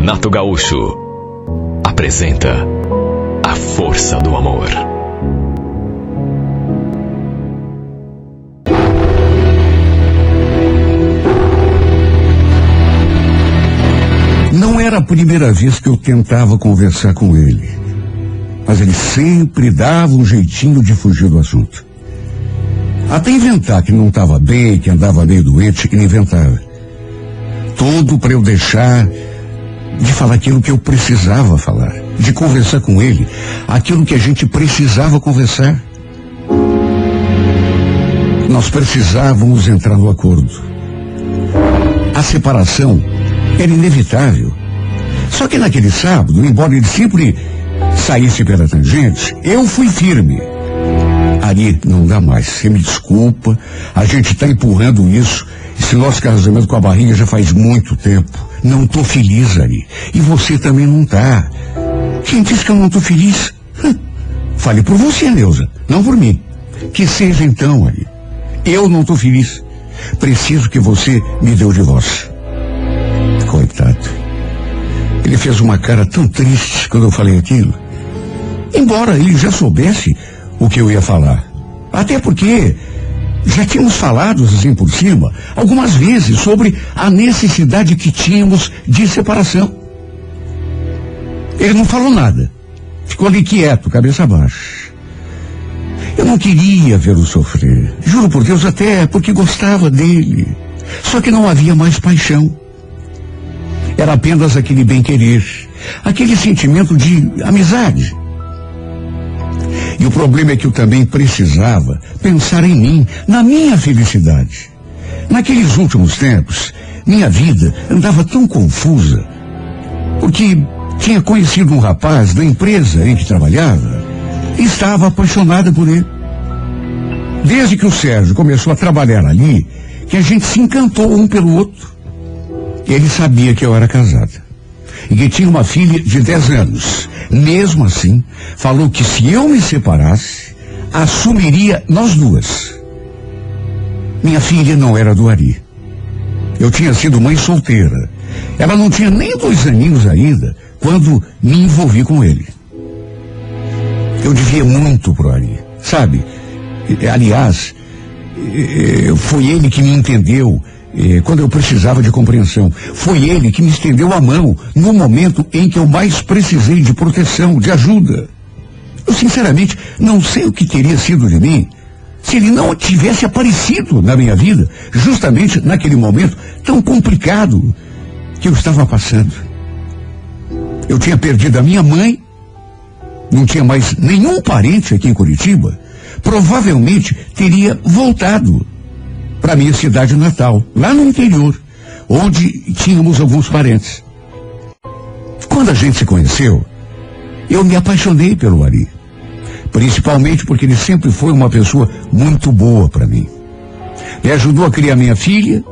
Renato Gaúcho apresenta A Força do Amor. Não era a primeira vez que eu tentava conversar com ele, mas ele sempre dava um jeitinho de fugir do assunto. Até inventar que não estava bem, que andava meio doente, ele inventava. Tudo para eu deixar de falar aquilo que eu precisava falar, de conversar com ele, aquilo que a gente precisava conversar. Nós precisávamos entrar no acordo. A separação era inevitável. Só que naquele sábado, embora ele sempre saísse pela tangente, eu fui firme. Ari, não dá mais, você me desculpa, a gente está empurrando isso. Esse nosso casamento com a barriga já faz muito tempo. Não tô feliz, Ari. E você também não tá. Quem disse que eu não tô feliz? Fale por você, Neuza, não por mim. Que seja então, Ari. Eu não tô feliz. Preciso que você me dê o divórcio. Coitado. Ele fez uma cara tão triste quando eu falei aquilo. Embora ele já soubesse o que eu ia falar. Até porque já tínhamos falado assim por cima algumas vezes sobre a necessidade que tínhamos de separação. Ele não falou nada. Ficou ali quieto, cabeça baixa. Eu não queria vê-lo sofrer. Juro por Deus, até porque gostava dele. Só que não havia mais paixão. Era apenas aquele bem-querer, aquele sentimento de amizade. E o problema é que eu também precisava pensar em mim, na minha felicidade. Naqueles últimos tempos, minha vida andava tão confusa, porque tinha conhecido um rapaz da empresa em que trabalhava e estava apaixonada por ele. Desde que o Sérgio começou a trabalhar ali, que a gente se encantou um pelo outro. Ele sabia que eu era casada e que tinha uma filha de 10 anos. Mesmo assim, falou que se eu me separasse, assumiria nós duas. Minha filha não era do Ari. Eu tinha sido mãe solteira. Ela não tinha nem 2 aninhos ainda quando me envolvi com ele. Eu devia muito pro Ari, sabe? Aliás, foi ele que me entendeu quando eu precisava de compreensão. Foi ele que me estendeu a mão no momento em que eu mais precisei de proteção, de ajuda. Eu sinceramente não sei o que teria sido de mim se ele não tivesse aparecido na minha vida, justamente naquele momento tão complicado que eu estava passando. Eu tinha perdido a minha mãe, não tinha mais nenhum parente aqui em Curitiba, provavelmente teria voltado para minha cidade natal, lá no interior, onde tínhamos alguns parentes. Quando a gente se conheceu, eu me apaixonei pelo Ari, principalmente porque ele sempre foi uma pessoa muito boa para mim. Me ajudou a criar minha filha,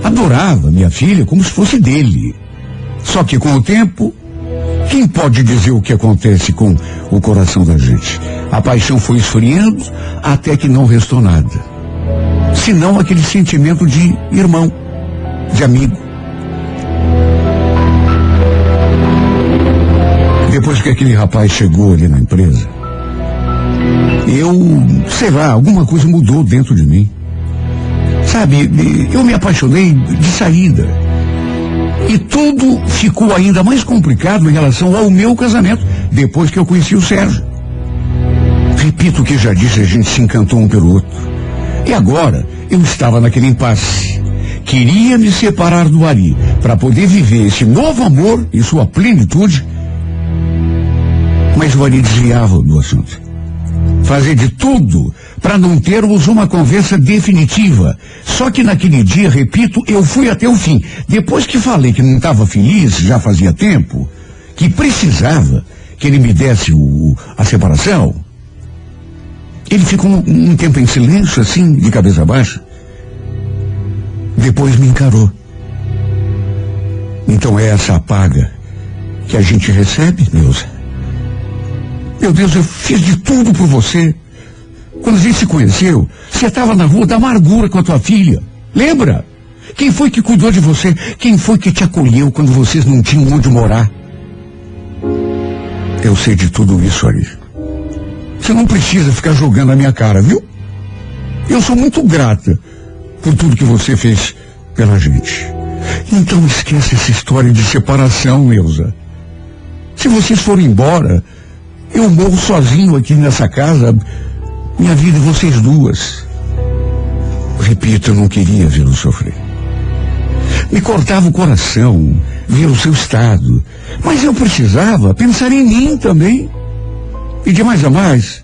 adorava minha filha como se fosse dele. Só que com o tempo, quem pode dizer o que acontece com o coração da gente? A paixão foi esfriando até que não restou nada. Senão aquele sentimento de irmão, de amigo. Depois que aquele rapaz chegou ali na empresa, sei lá, alguma coisa mudou dentro de mim. Sabe, eu me apaixonei de saída. E tudo ficou ainda mais complicado em relação ao meu casamento, depois que eu conheci o Sérgio. Repito o que já disse, a gente se encantou um pelo outro. E agora, eu estava naquele impasse. Queria me separar do Ari para poder viver esse novo amor em sua plenitude. Mas o Ari desviava do assunto. Fazia de tudo para não termos uma conversa definitiva. Só que naquele dia, repito, eu fui até o fim. Depois que falei que não estava feliz, já fazia tempo, que precisava que ele me desse a separação, ele ficou um tempo em silêncio, assim, de cabeça baixa. Depois me encarou. Então é essa a paga que a gente recebe, Neuza? Meu Deus, eu fiz de tudo por você. Quando a gente se conheceu, você estava na rua da amargura com a tua filha. Lembra? Quem foi que cuidou de você? Quem foi que te acolheu quando vocês não tinham onde morar? Eu sei de tudo isso, Ari. Você não precisa ficar jogando na minha cara, viu? Eu sou muito grata por tudo que você fez pela gente. Então esquece essa história de separação, Neuza. Se vocês forem embora, eu morro sozinho aqui nessa casa, minha vida e vocês duas. Repito, eu não queria vê-lo sofrer. Me cortava o coração ver o seu estado, mas eu precisava pensar em mim também. E de mais a mais,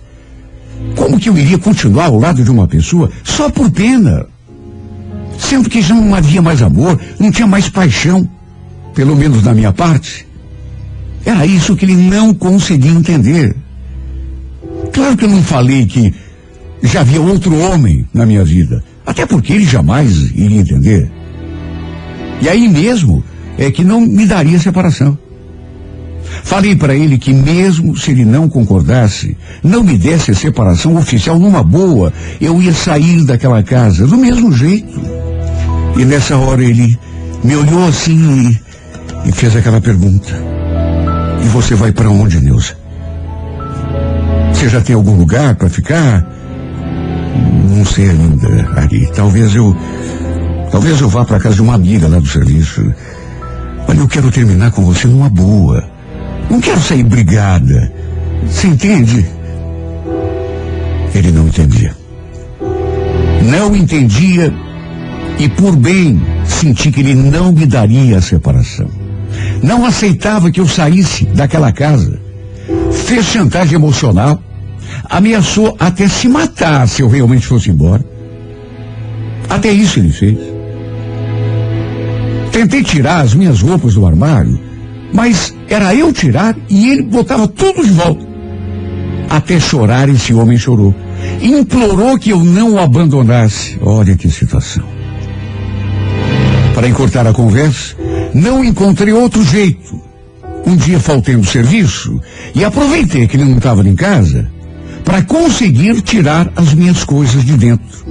como que eu iria continuar ao lado de uma pessoa só por pena? Sendo que já não havia mais amor, não tinha mais paixão, pelo menos da minha parte. Era isso que ele não conseguia entender. Claro que eu não falei que já havia outro homem na minha vida, até porque ele jamais iria entender. E aí mesmo é que não me daria separação. Falei para ele que mesmo se ele não concordasse, não me desse a separação oficial numa boa, eu ia sair daquela casa do mesmo jeito. E nessa hora ele me olhou assim e fez aquela pergunta: e você vai para onde, Neuza? Você já tem algum lugar para ficar? Não sei ainda, Ari. Talvez eu vá para casa de uma amiga lá do serviço. Olha, eu quero terminar com você numa boa. Não quero sair brigada. Você entende? Ele não entendia. Não entendia e por bem senti que ele não me daria a separação. Não aceitava que eu saísse daquela casa. Fez chantagem emocional. Ameaçou até se matar se eu realmente fosse embora. Até isso ele fez. Tentei tirar as minhas roupas do armário, mas era eu tirar e ele botava tudo de volta. Até chorar esse homem chorou. E implorou que eu não o abandonasse. Olha que situação. Para encurtar a conversa, não encontrei outro jeito. Um dia faltei no serviço e aproveitei que ele não estava em casa para conseguir tirar as minhas coisas de dentro.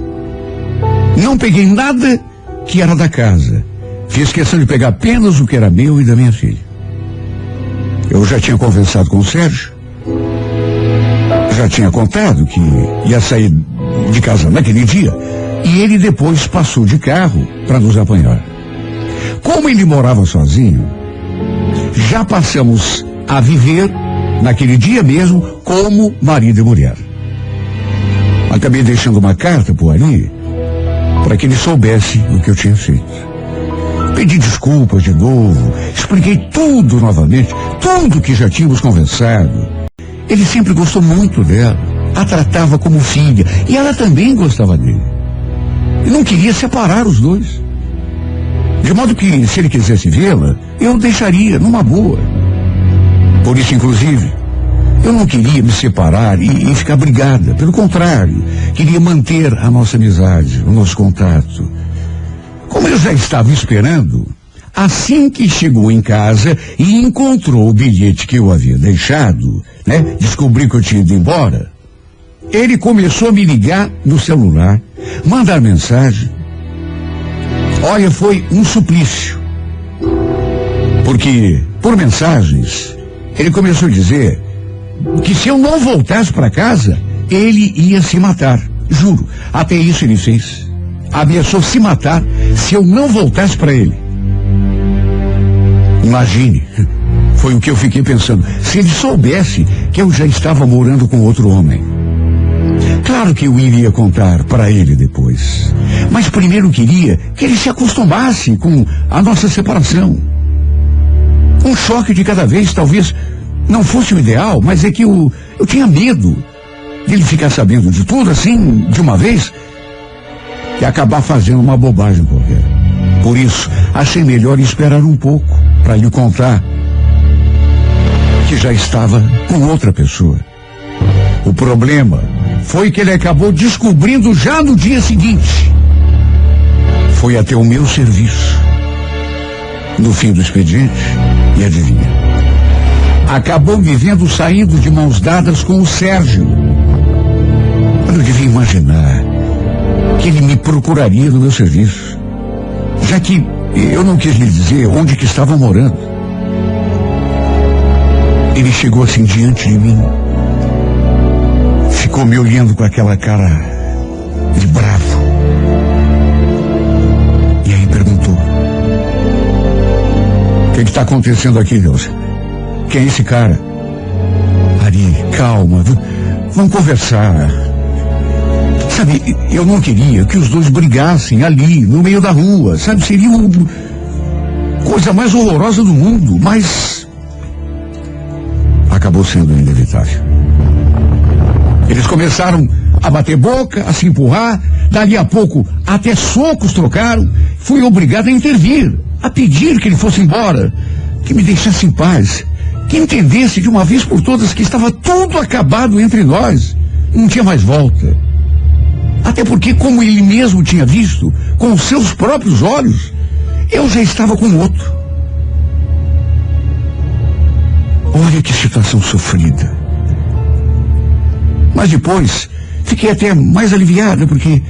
Não peguei nada que era da casa. Fiz questão de pegar apenas o que era meu e da minha filha. Eu já tinha conversado com o Sérgio. Já tinha contado que ia sair de casa naquele dia. E ele depois passou de carro para nos apanhar. Como ele morava sozinho, já passamos a viver, naquele dia mesmo, como marido e mulher. Acabei deixando uma carta por ali para que ele soubesse o que eu tinha feito. Pedi desculpas de novo, expliquei tudo novamente, tudo que já tínhamos conversado. Ele sempre gostou muito dela, a tratava como filha, e ela também gostava dele. E não queria separar os dois. De modo que, se ele quisesse vê-la, eu deixaria numa boa. Por isso, inclusive, eu não queria me separar e ficar brigada. Pelo contrário, queria manter a nossa amizade, o nosso contato. Como eu já estava esperando, assim que chegou em casa e encontrou o bilhete que eu havia deixado, descobri que eu tinha ido embora, ele começou a me ligar no celular, mandar mensagem. Olha, foi um suplício. Porque, por mensagens, ele começou a dizer que se eu não voltasse para casa, ele ia se matar. Juro, até isso ele fez. Ameaçou se matar se eu não voltasse para ele. Imagine, foi o que eu fiquei pensando, se ele soubesse que eu já estava morando com outro homem. Claro que eu iria contar para ele depois, mas primeiro queria que ele se acostumasse com a nossa separação. Um choque de cada vez talvez não fosse o ideal, mas é que eu tinha medo dele ficar sabendo de tudo assim, de uma vez, e acabar fazendo uma bobagem qualquer. Por isso, achei melhor esperar um pouco para lhe contar que já estava com outra pessoa. O problema foi que ele acabou descobrindo já no dia seguinte. Foi até o meu serviço. No fim do expediente, e adivinha? Acabou me vendo saindo de mãos dadas com o Sérgio. Eu não devia imaginar que ele me procuraria no meu serviço. já que eu não quis lhe dizer onde que estava morando. Ele chegou assim diante de mim, ficou me olhando com aquela cara de bravo. E aí perguntou: o que está acontecendo aqui, Deus? Quem é esse cara? Ari, calma, vamos conversar. Sabe, eu não queria que os dois brigassem ali, no meio da rua, sabe? Seria uma coisa mais horrorosa do mundo, mas acabou sendo inevitável. Eles começaram a bater boca, a se empurrar, dali a pouco até socos trocaram. Fui obrigado a intervir, a pedir que ele fosse embora, que me deixasse em paz, que entendesse de uma vez por todas que estava tudo acabado entre nós, não tinha mais volta. Até porque, como ele mesmo tinha visto, com os seus próprios olhos, eu já estava com outro. Olha que situação sofrida. Mas depois, fiquei até mais aliviada, porque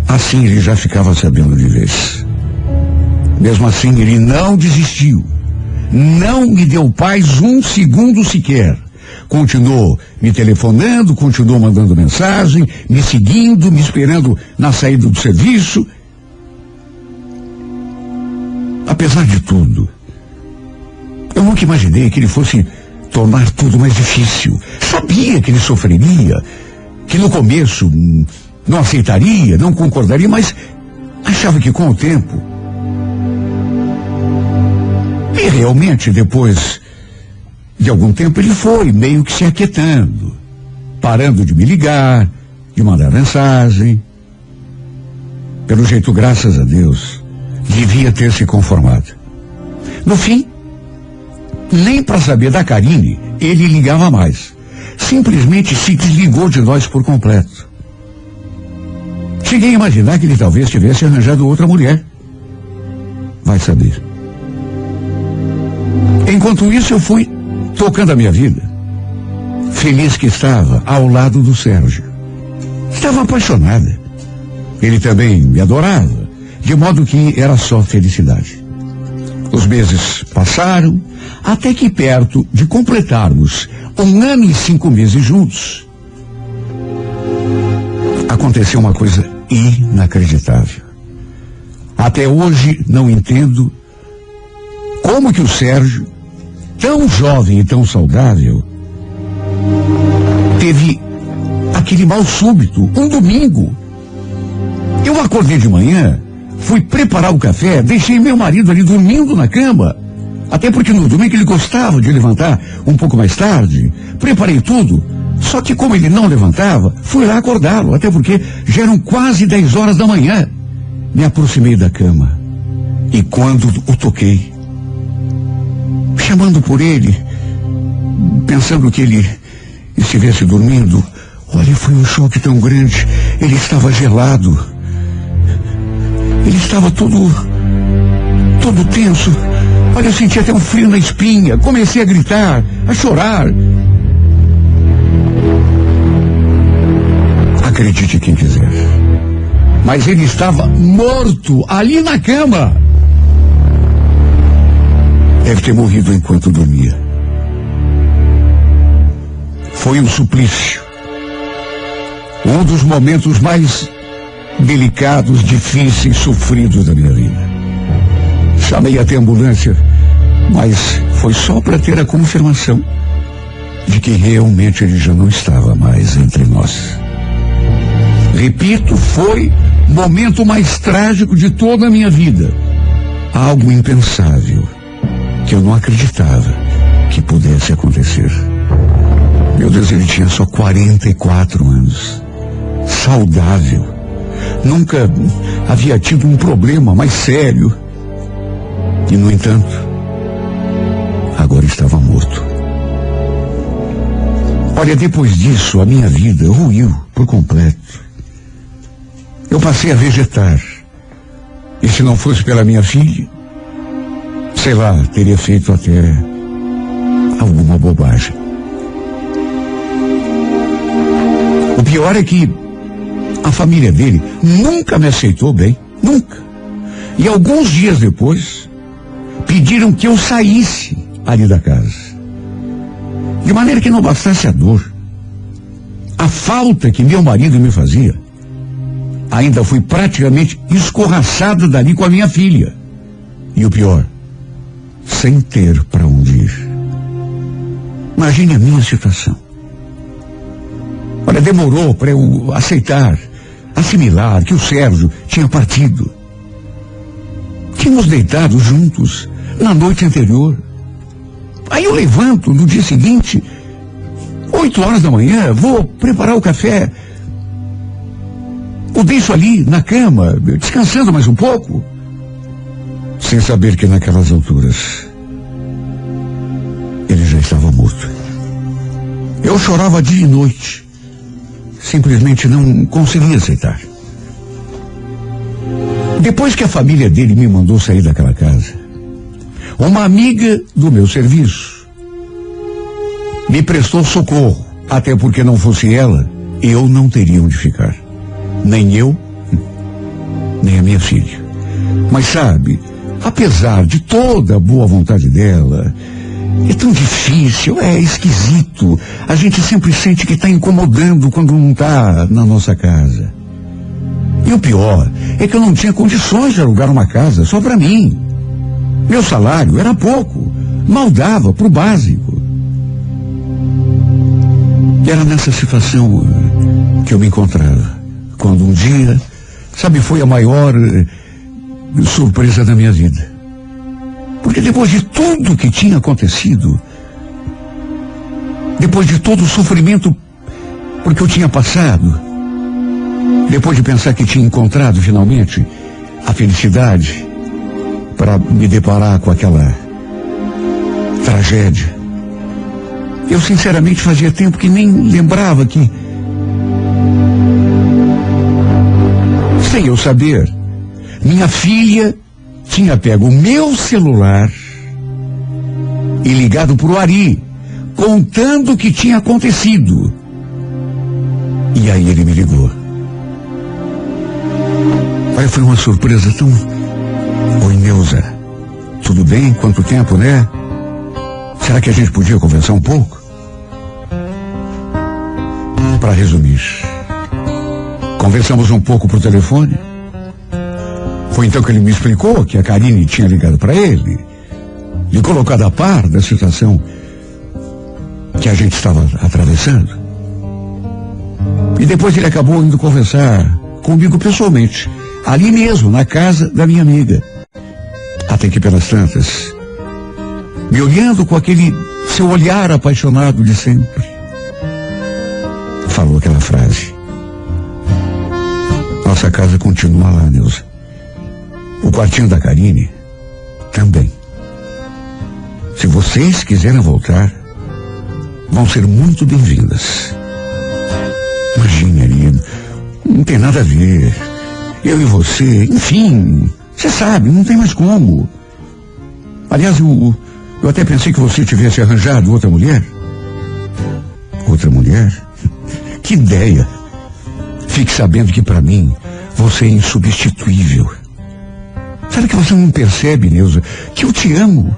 assim ele já ficava sabendo de vez. Mesmo assim, ele não desistiu. Não me deu paz um segundo sequer. Continuou me telefonando, continuou mandando mensagem, me seguindo, me esperando na saída do serviço. Apesar de tudo, eu nunca imaginei que ele fosse tornar tudo mais difícil. Sabia que ele sofreria, que no começo não aceitaria, não concordaria, mas achava que com o tempo... E realmente, depois de algum tempo, ele foi meio que se aquietando, parando de me ligar, de mandar mensagem. Pelo jeito, graças a Deus, devia ter se conformado. No fim, nem para saber da Karine, ele ligava mais. Simplesmente se desligou de nós por completo. Cheguei a imaginar que ele talvez tivesse arranjado outra mulher. Vai saber. Enquanto isso, eu fui tocando a minha vida. Feliz que estava ao lado do Sérgio. Estava apaixonada. Ele também me adorava, de modo que era só felicidade. Os meses passaram, até que perto de completarmos 1 ano e 5 meses juntos, aconteceu uma coisa inacreditável. Até hoje não entendo como que o Sérgio, tão jovem e tão saudável, teve aquele mal súbito, um domingo. Eu acordei de manhã, fui preparar o café, deixei meu marido ali dormindo na cama, até porque no domingo ele gostava de levantar um pouco mais tarde. Preparei tudo, só que como ele não levantava, fui lá acordá-lo, até porque já eram quase 10 horas da manhã. Me aproximei da cama e quando o toquei, chamando por ele, pensando que ele estivesse dormindo, olha, foi um choque tão grande. Ele estava gelado. Ele estava todo tenso. Olha, eu senti até um frio na espinha. Comecei a gritar, a chorar. Acredite quem quiser, mas ele estava morto ali na cama. Deve ter morrido enquanto dormia. Foi um suplício. Um dos momentos mais delicados, difíceis, sofridos da minha vida. Chamei até a ambulância, mas foi só para ter a confirmação de que realmente ele já não estava mais entre nós. Repito, foi o momento mais trágico de toda a minha vida. Algo impensável, que eu não acreditava que pudesse acontecer. Meu Deus, ele tinha só 44 anos. Saudável. Nunca havia tido um problema mais sério. E, no entanto, agora estava morto. Olha, depois disso, a minha vida ruiu por completo. Eu passei a vegetar. E se não fosse pela minha filha, sei lá, teria feito até alguma bobagem. O pior é que a família dele nunca me aceitou bem. Nunca. E alguns dias depois, pediram que eu saísse ali da casa. De maneira que não bastasse a dor, a falta que meu marido me fazia, ainda fui praticamente escorraçado dali com a minha filha. E o pior, sem ter para onde ir. Imagine a minha situação. Olha, demorou para eu aceitar, assimilar que o Sérgio tinha partido. Tínhamos deitado juntos na noite anterior. Aí eu levanto no dia seguinte, 8 horas da manhã, vou preparar o café. O deixo ali na cama, descansando mais um pouco, sem saber que naquelas alturas ele já estava morto. Eu chorava dia e noite, simplesmente não conseguia aceitar. Depois que a família dele me mandou sair daquela casa, uma amiga do meu serviço me prestou socorro, até porque não fosse ela, eu não teria onde ficar. Nem eu, nem a minha filha. Mas sabe, apesar de toda a boa vontade dela, é tão difícil, é esquisito. A gente sempre sente que está incomodando quando não está na nossa casa. E o pior é que eu não tinha condições de alugar uma casa só para mim. Meu salário era pouco, mal dava pro básico. E era nessa situação que eu me encontrava, quando um dia, sabe, foi a maior surpresa da minha vida. Porque depois de tudo que tinha acontecido, depois de todo o sofrimento porque eu tinha passado, depois de pensar que tinha encontrado finalmente a felicidade, para me deparar com aquela tragédia, eu sinceramente fazia tempo que nem lembrava que, sem eu saber, minha filha tinha pego o meu celular e ligado pro Ari, contando o que tinha acontecido. E aí ele me ligou. Aí foi uma surpresa tão... Oi, Neuza, tudo bem? Quanto tempo, né? Será que a gente podia conversar um pouco? Para resumir, conversamos um pouco por telefone. Foi então que ele me explicou que a Karine tinha ligado para ele e colocado a par da situação que a gente estava atravessando. E depois ele acabou indo conversar comigo pessoalmente, ali mesmo, na casa da minha amiga. Até que pelas tantas, me olhando com aquele seu olhar apaixonado de sempre, falou aquela frase: nossa casa continua lá, Neuza. O quartinho da Karine também. Se vocês quiserem voltar, vão ser muito bem-vindas. Imagine, ali, não tem nada a ver. Eu e você, enfim, você sabe, não tem mais como. Aliás, eu até pensei que você tivesse arranjado outra mulher. Outra mulher? Que ideia! Fique sabendo que para mim você é insubstituível. Será que você não percebe, Neuza, que eu te amo?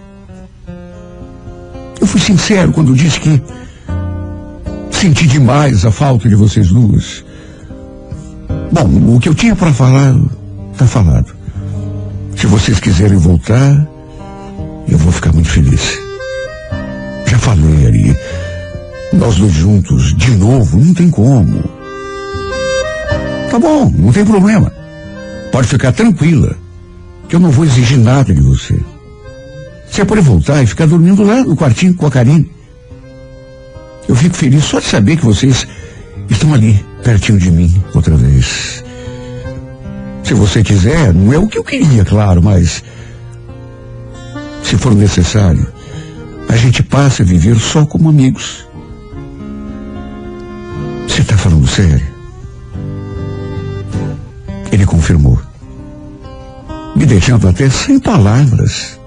Eu fui sincero quando disse que senti demais a falta de vocês duas. Bom, o que eu tinha para falar, tá falado. Se vocês quiserem voltar, eu vou ficar muito feliz. Já falei ali, nós dois juntos, de novo, não tem como. Tá bom, não tem problema. Pode ficar tranquila, que eu não vou exigir nada de você. Você pode voltar e ficar dormindo lá no quartinho com a Karine. Eu fico feliz só de saber que vocês estão ali, pertinho de mim, outra vez. Se você quiser, não é o que eu queria, claro, mas se for necessário, a gente passa a viver só como amigos. Você está falando sério? Ele confirmou, me deixando até sem palavras.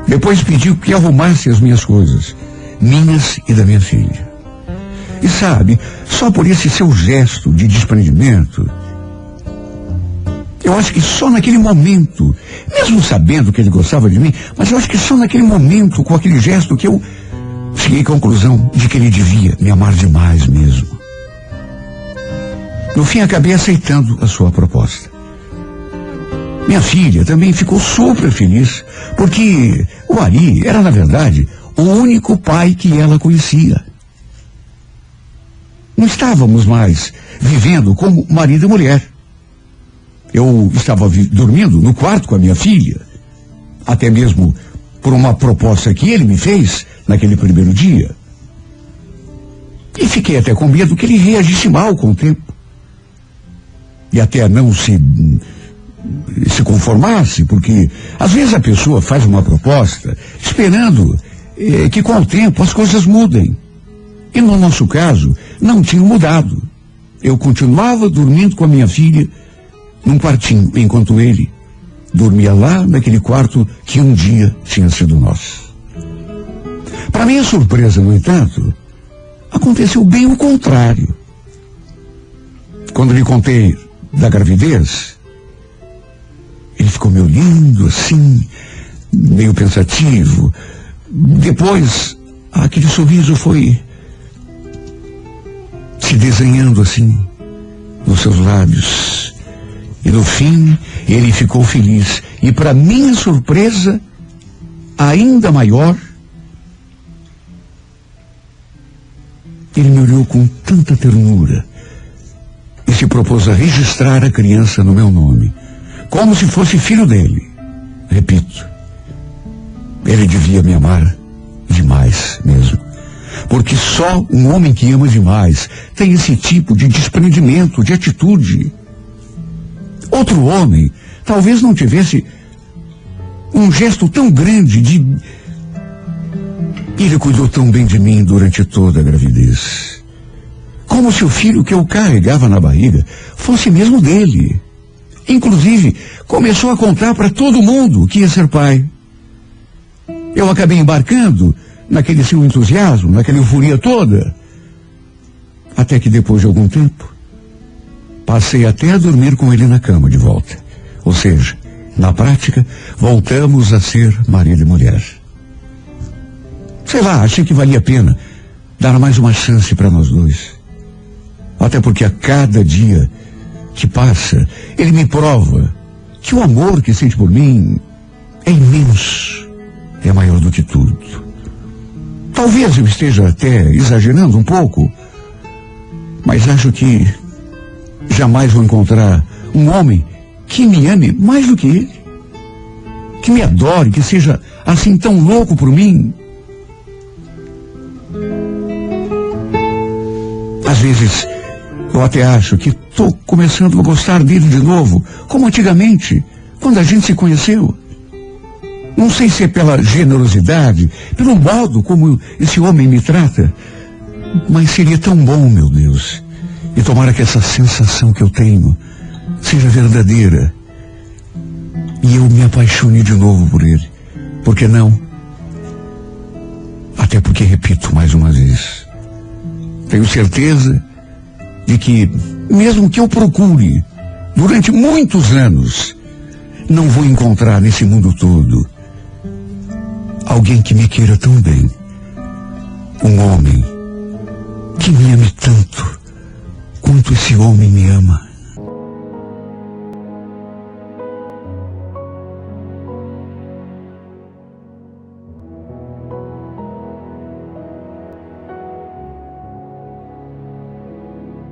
Depois pediu que arrumasse as minhas coisas, minhas e da minha filha. E sabe, só por esse seu gesto de desprendimento, Eu acho que só naquele momento, mesmo sabendo que ele gostava de mim, mas eu acho que só naquele momento, com aquele gesto, que eu cheguei à conclusão de que ele devia me amar demais mesmo. No fim, acabei aceitando a sua proposta. Minha filha também ficou super feliz, porque o Ari era, na verdade, o único pai que ela conhecia. Não estávamos mais vivendo como marido e mulher. Eu estava dormindo no quarto com a minha filha, até mesmo por uma proposta que ele me fez naquele primeiro dia. E fiquei até com medo que ele reagisse mal com o tempo. E até não se conformasse, porque às vezes a pessoa faz uma proposta esperando que com o tempo as coisas mudem. E no nosso caso, não tinha mudado. Eu continuava dormindo com a minha filha num quartinho, enquanto ele dormia lá naquele quarto que um dia tinha sido nosso. Para minha surpresa, no entanto, aconteceu bem o contrário. Quando lhe contei da gravidez, ele ficou me olhando assim, meio pensativo. Depois, aquele sorriso foi se desenhando assim nos seus lábios. E no fim, ele ficou feliz. E para minha surpresa, ainda maior, ele me olhou com tanta ternura e se propôs a registrar a criança no meu nome, como se fosse filho dele. Repito, ele devia me amar demais mesmo, porque só um homem que ama demais tem esse tipo de desprendimento, de atitude. Outro homem talvez não tivesse um gesto tão grande de... Ele cuidou tão bem de mim durante toda a gravidez, como se o filho que eu carregava na barriga fosse mesmo dele. Inclusive, começou a contar para todo mundo que ia ser pai. Eu acabei embarcando naquele seu entusiasmo, naquela euforia toda, até que depois de algum tempo, passei até a dormir com ele na cama de volta. Ou seja, na prática, voltamos a ser marido e mulher. Sei lá, achei que valia a pena dar mais uma chance para nós dois. Até porque a cada dia que passa, ele me prova que o amor que sente por mim é imenso, é maior do que tudo. Talvez eu esteja até exagerando um pouco, mas acho que jamais vou encontrar um homem que me ame mais do que ele, que me adore, que seja assim tão louco por mim. Às vezes eu até acho que estou começando a gostar dele de novo, como antigamente, quando a gente se conheceu. Não sei se é pela generosidade, pelo modo como esse homem me trata, mas seria tão bom, meu Deus. E tomara que essa sensação que eu tenho seja verdadeira e eu me apaixone de novo por ele. Por que não? Até porque, repito mais uma vez, tenho certeza de que, mesmo que eu procure durante muitos anos, não vou encontrar nesse mundo todo alguém que me queira tão bem. Um homem que me ame tanto quanto esse homem me ama.